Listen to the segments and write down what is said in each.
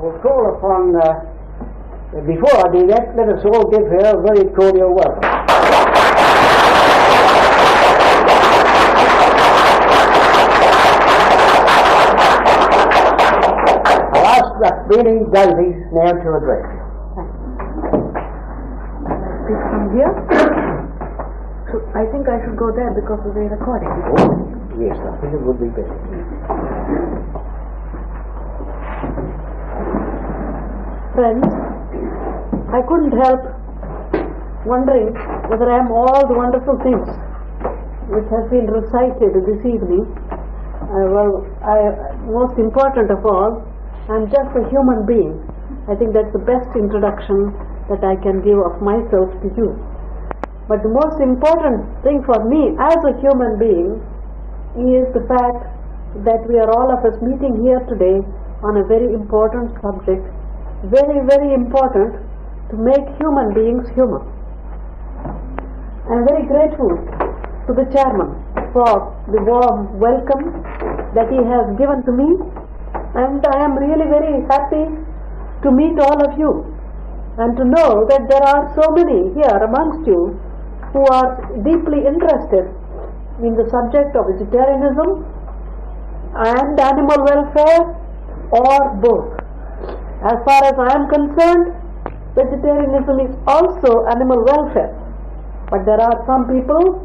will call upon, before I do that, let us all give her a very cordial welcome. I'll ask that Devi now to address you. Speak from here? So I think I should go there because of the recording. Oh, yes, I think it would be better. Friends, I couldn't help wondering whether I am all the wonderful things which have been recited this evening. Most important of all, I'm just a human being. I think that's the best introduction that I can give of myself to you. But the most important thing for me as a human being is the fact that we are all of us meeting here today on a very important subject, very, very important to make human beings human. I am very grateful to the chairman for the warm welcome that he has given to me, and I am really very happy to meet all of you and to know that there are so many here amongst you who are deeply interested in the subject of vegetarianism and animal welfare, or both. As far as I am concerned, vegetarianism is also animal welfare. But there are some people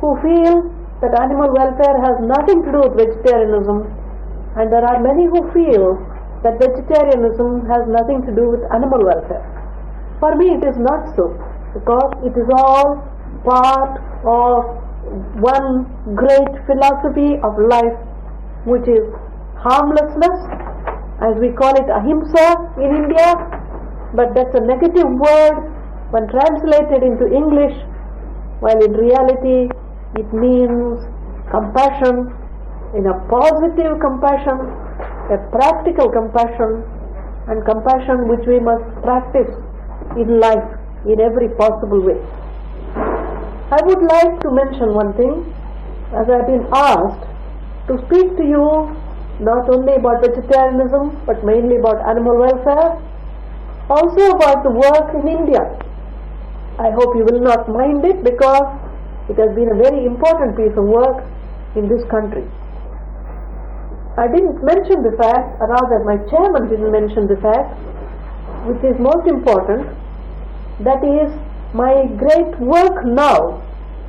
who feel that animal welfare has nothing to do with vegetarianism, and there are many who feel that vegetarianism has nothing to do with animal welfare. For me it is not so, because it is all part of one great philosophy of life, which is harmlessness, as we call it ahimsa in India, but that's a negative word when translated into English, while in reality it means compassion, in a positive compassion, a practical compassion, and compassion which we must practice in life in every possible way. I would like to mention one thing, as I have been asked to speak to you not only about vegetarianism but mainly about animal welfare, also about the work in India. I hope you will not mind it, because it has been a very important piece of work in this country. I didn't mention the fact, or rather my chairman didn't mention the fact, which is most important, that is, my great work now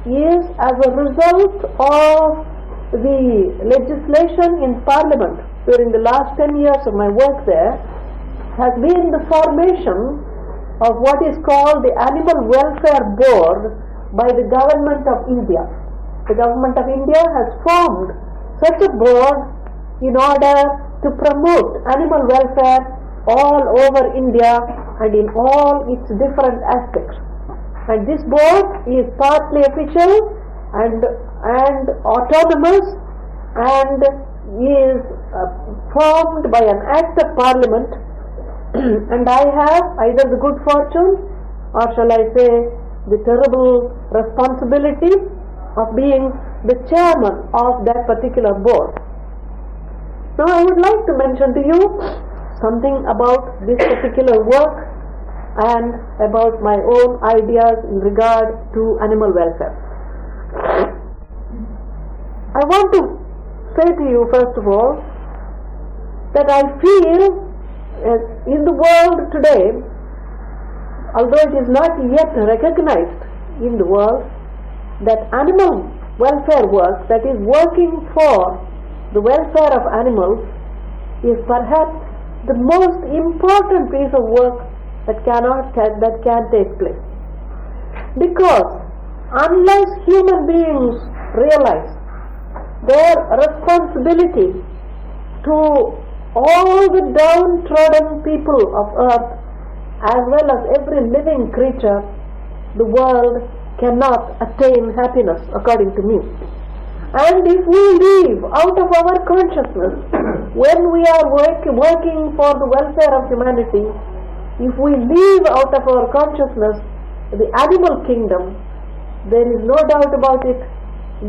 is as a result of the legislation in Parliament during the last 10 years of my work there, has been the formation of what is called the Animal Welfare Board by the Government of India. The Government of India has formed such a board in order to promote animal welfare all over India and in all its different aspects. And this board is partly official and autonomous, and is formed by an act of Parliament. And I have either the good fortune, or shall I say the terrible responsibility, of being the chairman of that particular board. Now I would like to mention to you something about this particular work and about my own ideas in regard to animal welfare. I want to say to you first of all that I feel in the world today, although it is not yet recognized in the world, that animal welfare work, that is working for the welfare of animals, is perhaps the most important piece of work that can take place. Because unless human beings realize their responsibility to all the downtrodden people of earth, as well as every living creature, the world cannot attain happiness, according to me. And if we leave out of our consciousness, when we are working for the welfare of humanity, if we leave out of our consciousness the animal kingdom, there is no doubt about it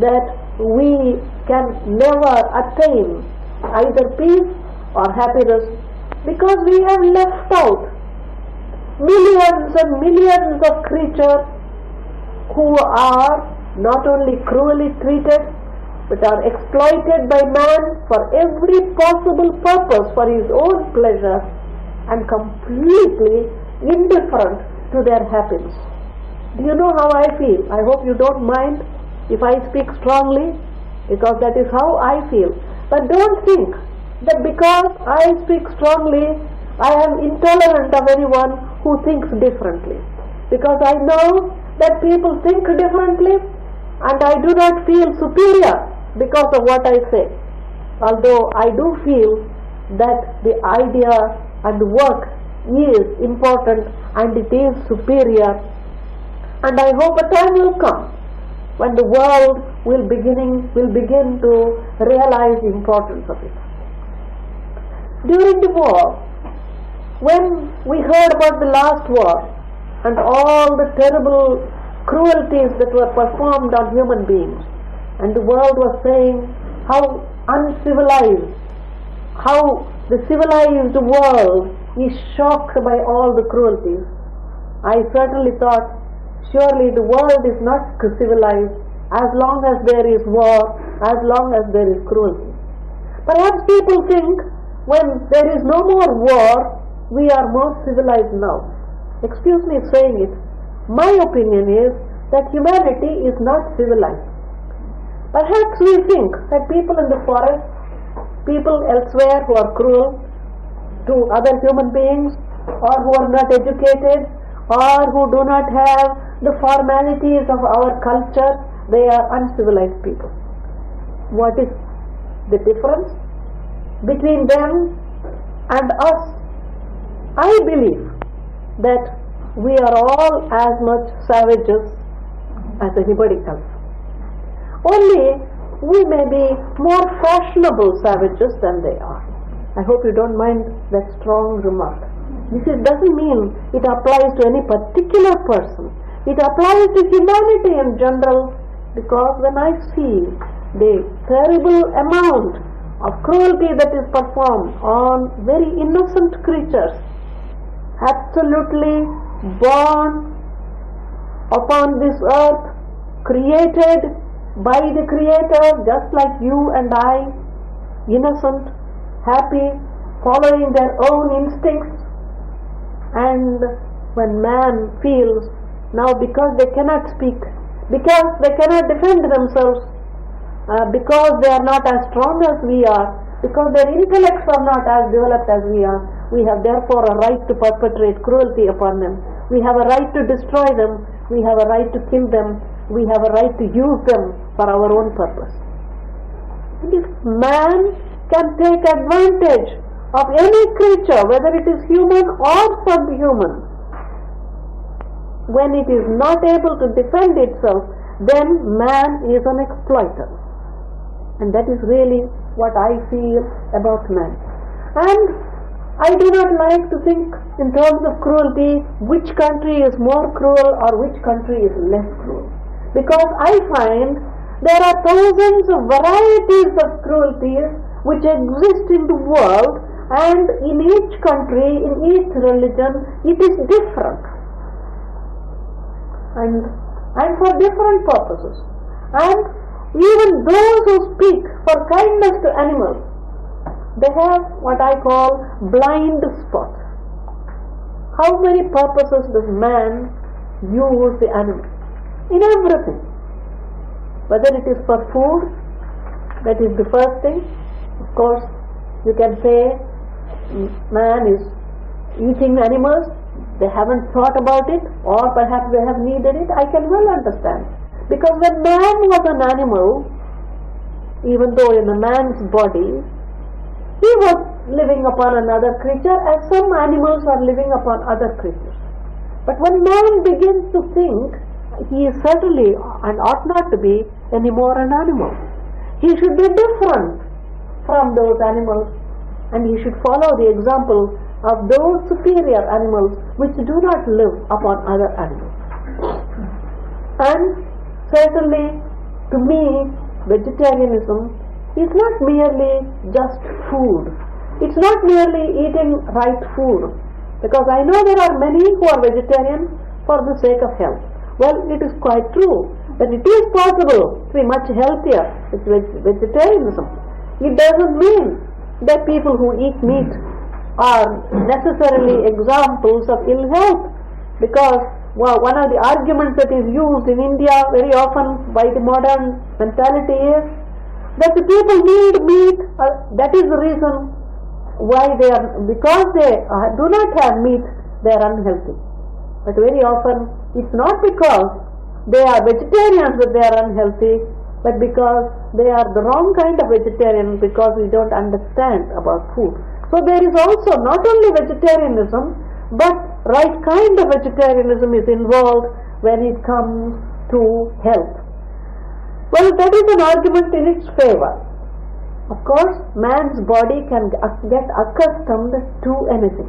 that we can never attain either peace or happiness because we have left out millions and millions of creatures who are not only cruelly treated but are exploited by man for every possible purpose for his own pleasure and completely indifferent to their happiness. Do you know how I feel? I hope you don't mind if I speak strongly, because that is how I feel. But don't think that because I speak strongly, I am intolerant of anyone who thinks differently. Because I know that people think differently, and I do not feel superior because of what I say. Although I do feel that the idea and the work is important and it is superior, and I hope a time will come when the world will begin to realize the importance of it. During the war, when we heard about the last war and all the terrible cruelties that were performed on human beings, and the world was saying how uncivilized, how the civilized world is shocked by all the cruelties, I certainly thought, surely the world is not civilized as long as there is war, as long as there is cruelty. Perhaps people think when there is no more war, we are more civilized now. Excuse me saying it. My opinion is that humanity is not civilized. Perhaps we think that people in the forest, people elsewhere who are cruel to other human beings, or who are not educated, or who do not have the formalities of our culture, they are uncivilized people. What is the difference between them and us? I believe that we are all as much savages as anybody else. Only we may be more fashionable savages than they are. I hope you don't mind that strong remark. This doesn't mean it applies to any particular person. It applies to humanity in general, because when I see the terrible amount of cruelty that is performed on very innocent creatures, absolutely born upon this earth, created by the Creator, just like you and I, innocent, happy, following their own instincts, and when man feels now, because they cannot speak, because they cannot defend themselves, because they are not as strong as we are, because their intellects are not as developed as we are, we have therefore a right to perpetrate cruelty upon them. We have a right to destroy them. We have a right to kill them. We have a right to use them for our own purpose. And if man can take advantage of any creature, whether it is human or subhuman, when it is not able to defend itself, then man is an exploiter. And that is really what I feel about man. And I do not like to think in terms of cruelty, which country is more cruel or which country is less cruel. Because I find there are thousands of varieties of cruelties which exist in the world, and in each country, in each religion, it is different. And for different purposes. And even those who speak for kindness to animals, they have what I call blind spots. How many purposes does man use the animal? In everything. Whether it is for food, that is the first thing. Of course, you can say man is eating animals, they haven't thought about it, or perhaps they have needed it. I can well understand. Because when man was an animal, even though in a man's body, he was living upon another creature as some animals are living upon other creatures. But when man begins to think, he is certainly and ought not to be any more an animal. He should be different from those animals, and he should follow the example of those superior animals which do not live upon other animals. And certainly, to me, vegetarianism is not merely just food. It's not merely eating right food, because I know there are many who are vegetarian for the sake of health. Well, it is quite true that it is possible to be much healthier with vegetarianism. It doesn't mean that people who eat meat are necessarily examples of ill health, because one of the arguments that is used in India very often by the modern mentality is that the people need meat, that is the reason why because they do not have meat, they are unhealthy. But very often it's not because they are vegetarians that they are unhealthy, but because they are the wrong kind of vegetarian, because we don't understand about food. So there is also not only vegetarianism, but right kind of vegetarianism is involved when it comes to health. Well, that is an argument in its favor. Of course, man's body can get accustomed to anything.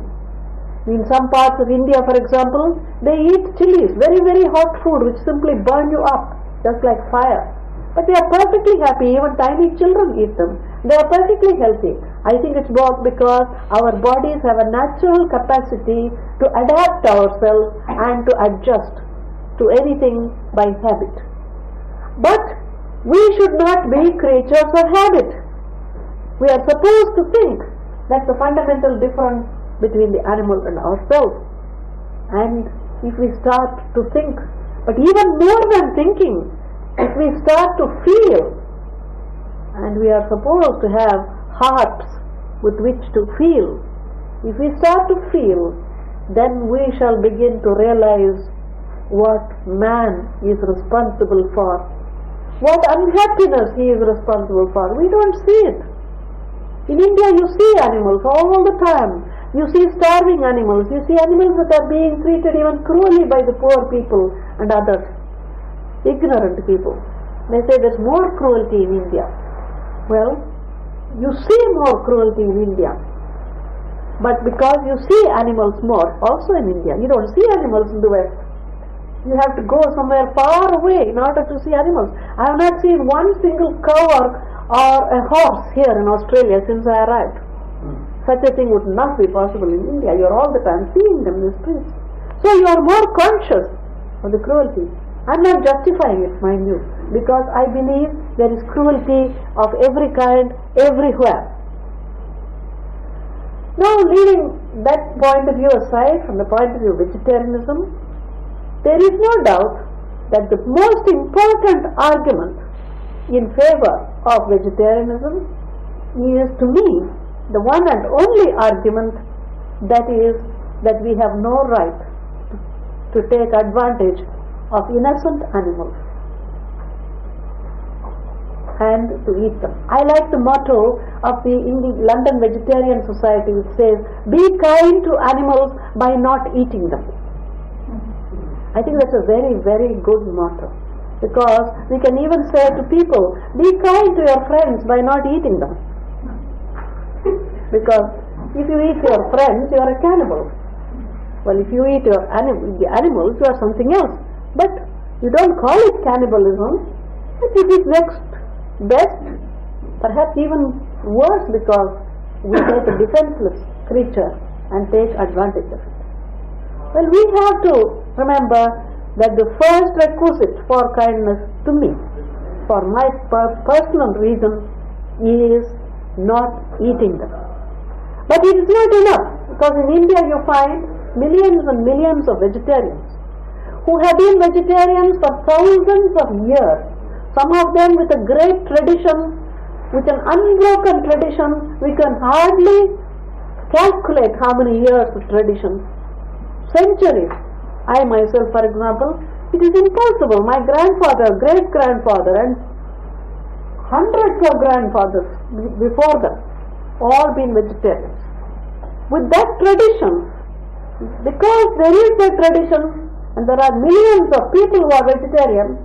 In some parts of India, for example, they eat chilies, very, very hot food, which simply burn you up, just like fire. But they are perfectly happy, even tiny children eat them. They are perfectly healthy. I think it's both because our bodies have a natural capacity to adapt ourselves and to adjust to anything by habit. But we should not be creatures of habit. We are supposed to think. That's the fundamental difference between the animal and ourselves. And if we start to think, but even more than thinking, if we start to feel, and we are supposed to have hearts with which to feel, if we start to feel, then we shall begin to realize what man is responsible for, what unhappiness he is responsible for. We don't see it. In India you see animals all the time. You see starving animals, you see animals that are being treated even cruelly by the poor people and others, ignorant people. They say there's more cruelty in India. Well, you see more cruelty in India, but because you see animals more also in India. You don't see animals in the West. You have to go somewhere far away in order to see animals. I have not seen one single cow or a horse here in Australia since I arrived. Such a thing would not be possible in India. You are all the time seeing them in the streets. So you are more conscious of the cruelty. I am not justifying it, mind you, because I believe there is cruelty of every kind, everywhere. Now, leaving that point of view aside, from the point of view of vegetarianism, there is no doubt that the most important argument in favor of vegetarianism is, to me, the one and only argument, that is that we have no right to take advantage of innocent animals and to eat them. I like the motto of the London Vegetarian Society, which says, be kind to animals by not eating them. I think that's a very, very good motto, because we can even say to people, be kind to your friends by not eating them. Because if you eat your friends, you are a cannibal. Well, if you eat the animals, you are something else. But you don't call it cannibalism, but it is next best, perhaps even worse, because we take a defenseless creature and take advantage of it. Well, we have to remember that the first requisite for kindness to me, for my personal reason, is not eating them. But it is not enough, because in India you find millions and millions of vegetarians who have been vegetarians for thousands of years, some of them with a great tradition, with an unbroken tradition. We can hardly calculate how many years of tradition, centuries. I myself, for example, it is impossible. My grandfather, great-grandfather, and hundreds of grandfathers before them, all been vegetarians. With that tradition, because there is that tradition and there are millions of people who are vegetarian,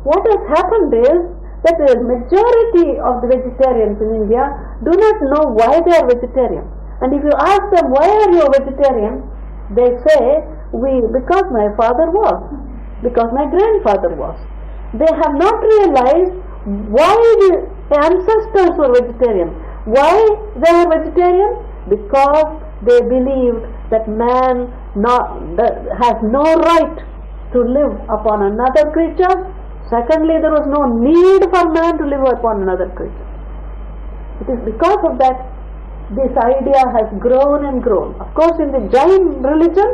what has happened is that the majority of the vegetarians in India do not know why they are vegetarian. And if you ask them, why are you a vegetarian? They say, because my father was, because my grandfather was. They have not realized why the ancestors were vegetarian. Why they are vegetarian? because they believed that man has no right to live upon another creature. Secondly, there was no need for man to live upon another creature. It is because of that this idea has grown and grown. Of course, in the Jain religion,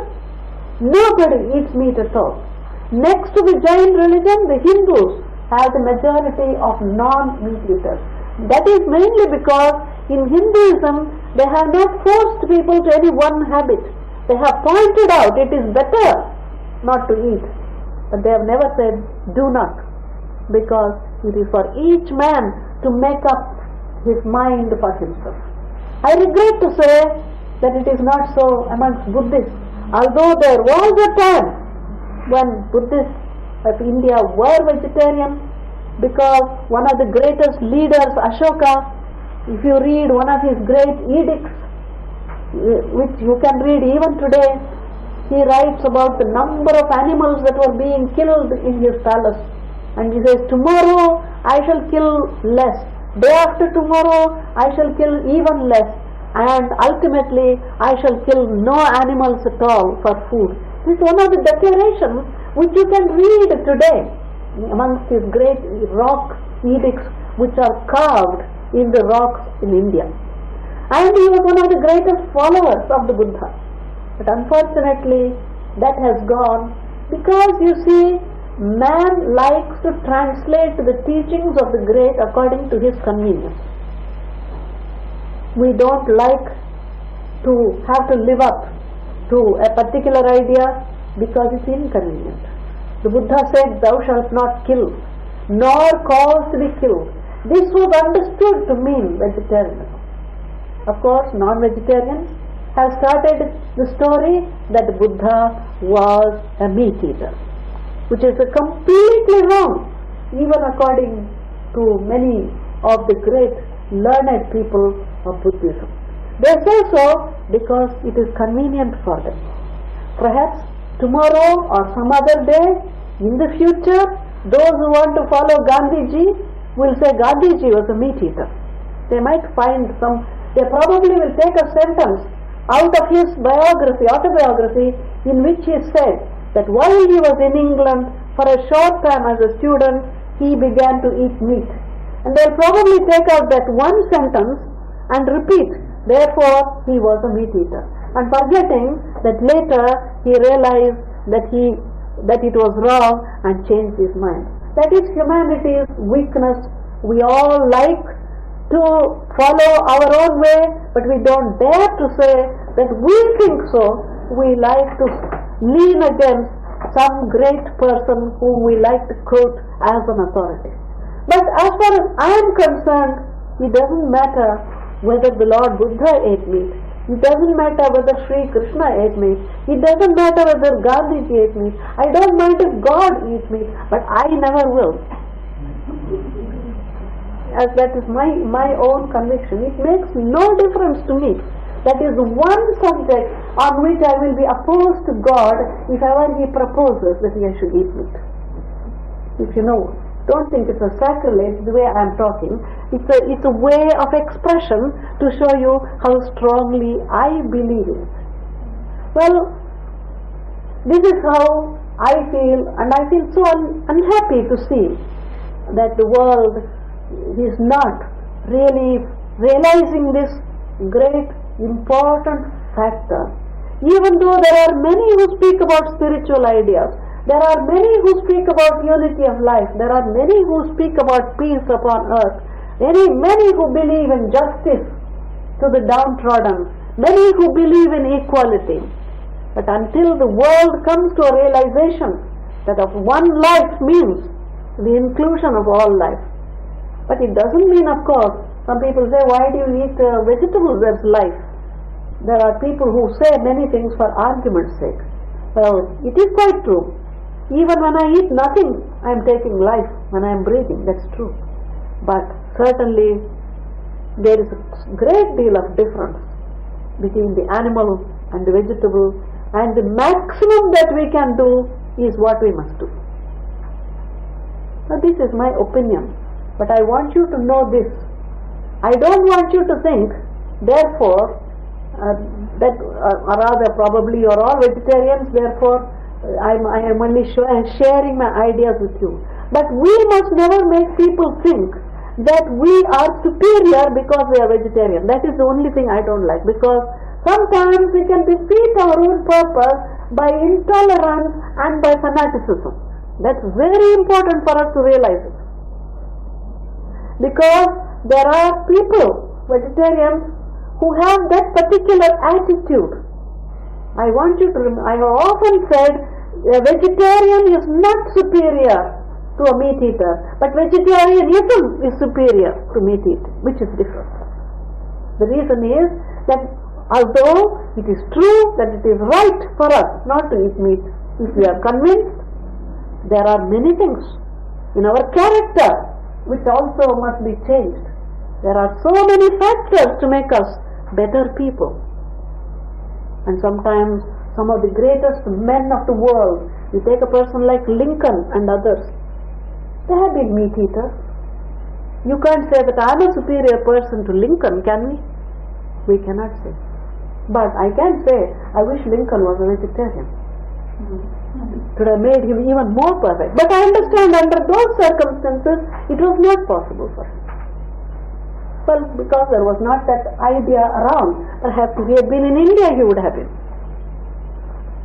nobody eats meat at all. Next to the Jain religion, the Hindus have the majority of non-meat eaters. That is mainly because in Hinduism, they have not forced people to any one habit. They have pointed out it is better not to eat. But they have never said, do not. Because it is for each man to make up his mind for himself. I regret to say that it is not so amongst Buddhists. Although there was a time when Buddhists of India were vegetarian, because one of the greatest leaders, Ashoka, if you read one of his great edicts, which you can read even today, he writes about the number of animals that were being killed in his palace. And he says, tomorrow I shall kill less. Day after tomorrow I shall kill even less. And ultimately I shall kill no animals at all for food. This is one of the declarations which you can read today amongst his great rock edicts which are carved in the rocks in India. And he was one of the greatest followers of the Buddha. But unfortunately that has gone because you see, man likes to translate the teachings of the great according to his convenience. We don't like to have to live up to a particular idea because it's inconvenient. The Buddha said, thou shalt not kill, nor cause to be killed. This was understood to mean vegetarianism. Of course, non-vegetarians have started the story that the Buddha was a meat eater, which is completely wrong, even according to many of the great learned people of Buddhism. They say so because it is convenient for them. Perhaps tomorrow or some other day in the future, those who want to follow Gandhiji will say Gandhiji was a meat eater. They might find they probably will take a sentence out of his autobiography, in which he said that while he was in England for a short time as a student, he began to eat meat. And they'll probably take out that one sentence and repeat, therefore he was a meat eater. And forgetting that later he realized that it was wrong and changed his mind. That is humanity's weakness. We all like to follow our own way, but we don't dare to say that we think so. We like to lean against some great person whom we like to quote as an authority. But as far as I am concerned, it doesn't matter whether the Lord Buddha ate meat. It doesn't matter whether Sri Krishna ate meat. It doesn't matter whether Gandhiji ate meat. I don't mind if God eats meat, but I never will. As that is my own conviction. It makes no difference to me. That is one subject on which I will be opposed to God if ever He proposes that I should eat meat. If you know, don't think it's a sacrilege the way I am talking. It's a way of expression to show you how strongly I believe in it. Well, this is how I feel, and I feel so unhappy to see that the world is not really realizing this great important factor. Even though there are many who speak about spiritual ideas, there are many who speak about unity of life, there are many who speak about peace upon earth, many who believe in justice to the downtrodden, many who believe in equality. But until the world comes to a realization that of one life means the inclusion of all life. But it doesn't mean, of course, some people say, why do you eat vegetables as life? There are people who say many things for argument's sake. Well, it is quite true. Even when I eat nothing, I am taking life when I am breathing. That's true. But certainly there is a great deal of difference between the animal and the vegetable, and the maximum that we can do is what we must do. Now this is my opinion, but I want you to know this. I don't want you to think, therefore, or rather probably you are all vegetarians, therefore I am only sharing my ideas with you. But we must never make people think that we are superior because we are vegetarian. That is the only thing I don't like, because sometimes we can defeat our own purpose by intolerance and by fanaticism. That's very important for us to realize it. Because there are people, vegetarians, who have that particular attitude. I want you to I have often said a vegetarian is not superior to a meat eater, but vegetarianism is superior to meat eating, which is different. The reason is that although it is true that it is right for us not to eat meat, if we are convinced, there are many things in our character which also must be changed. There are so many factors to make us better people. And sometimes some of the greatest men of the world, you take a person like Lincoln and others, they have been meat eaters. You can't say that I am a superior person to Lincoln, can we? We cannot say. But I can say, I wish Lincoln was a vegetarian. It would have made him even more perfect. But I understand under those circumstances, it was not possible for him. Well, because there was not that idea around. Perhaps if he had been in India, he would have been.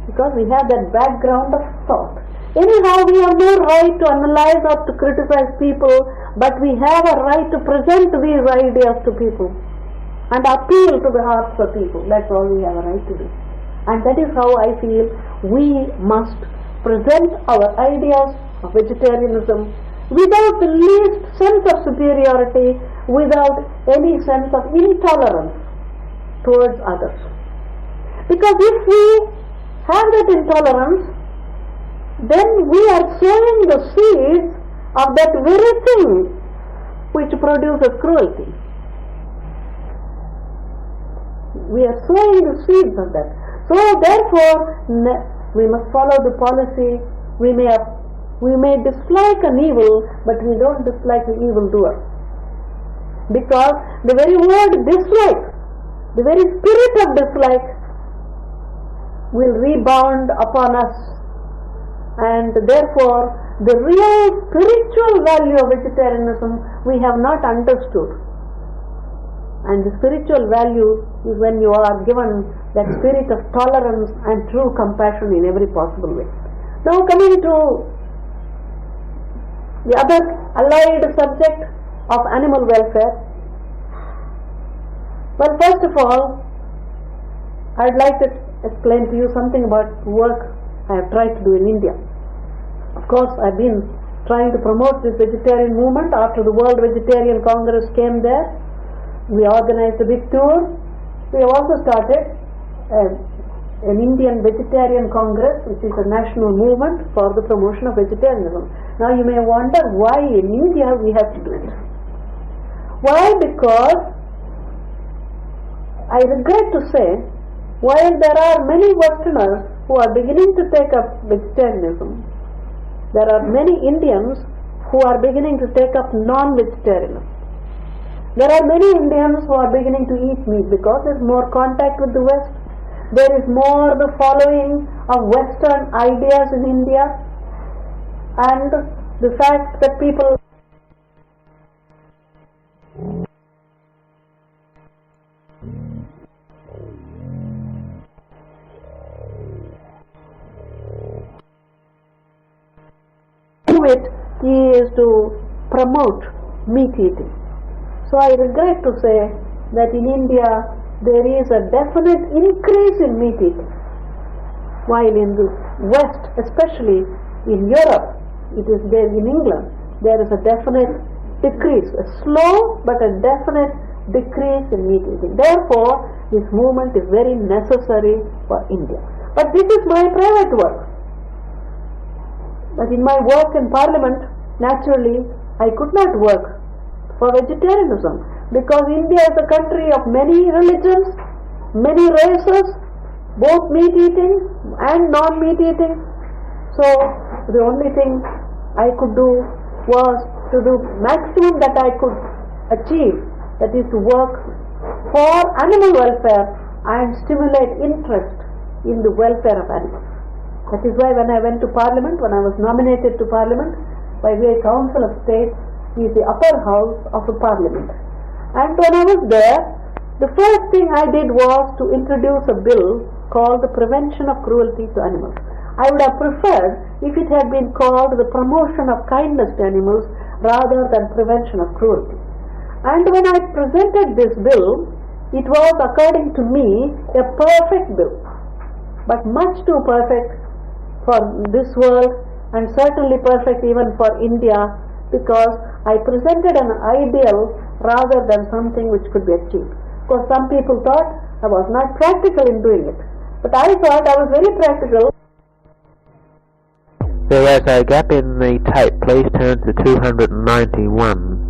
Because we have that background of thought. Anyhow, we have no right to analyze or to criticize people, but we have a right to present these ideas to people and appeal to the hearts of people. That's all we have a right to do. And that is how I feel we must present our ideas of vegetarianism without the least sense of superiority, without any sense of intolerance towards others. Because if we have that intolerance, then we are sowing the seeds of that very thing which produces cruelty. We are sowing the seeds of that. So therefore, we must follow the policy. We may dislike an evil, but we don't dislike the evildoer. Because the very word dislike, the very spirit of dislike, will rebound upon us. And therefore, the real spiritual value of vegetarianism we have not understood. And the spiritual value is when you are given that spirit of tolerance and true compassion in every possible way. Now coming to the other allied subject of animal welfare. Well, first of all, I'd like to explain to you something about work I have tried to do in India. Of course, I've been trying to promote this vegetarian movement after the World Vegetarian Congress came there. We organized a big tour. We have also started an Indian Vegetarian Congress, which is a national movement for the promotion of vegetarianism. Now you may wonder why in India we have to do it. Why? Because I regret to say, while there are many Westerners who are beginning to take up vegetarianism, there are many Indians who are beginning to take up non-vegetarianism. There are many Indians who are beginning to eat meat because there is more contact with the West. There is more the following of Western ideas in India, and the fact that people do it is to promote meat eating. So I regret to say that in India there is a definite increase in meat eating, while in the West, especially in Europe, it is there in England, there is a definite decrease, a slow but a definite decrease in meat eating. Therefore, this movement is very necessary for India. But this is my private work. But in my work in Parliament, naturally, I could not work for vegetarianism, because India is a country of many religions, many races, both meat eating and non-meat eating. So the only thing I could do was to do maximum that I could achieve, that is to work for animal welfare and stimulate interest in the welfare of animals. That is why when I went to Parliament, when I was nominated to Parliament by the Council of State, is the upper house of the Parliament. And when I was there, the first thing I did was to introduce a bill called the Prevention of Cruelty to Animals. I would have preferred if it had been called the Promotion of Kindness to Animals rather than Prevention of Cruelty. And when I presented this bill, it was, according to me, a perfect bill, but much too perfect for this world and certainly perfect even for India, because I presented an ideal rather than something which could be achieved. Because some people thought I was not practical in doing it, but I thought I was very practical. There is a gap in the tape. Please turn to 291.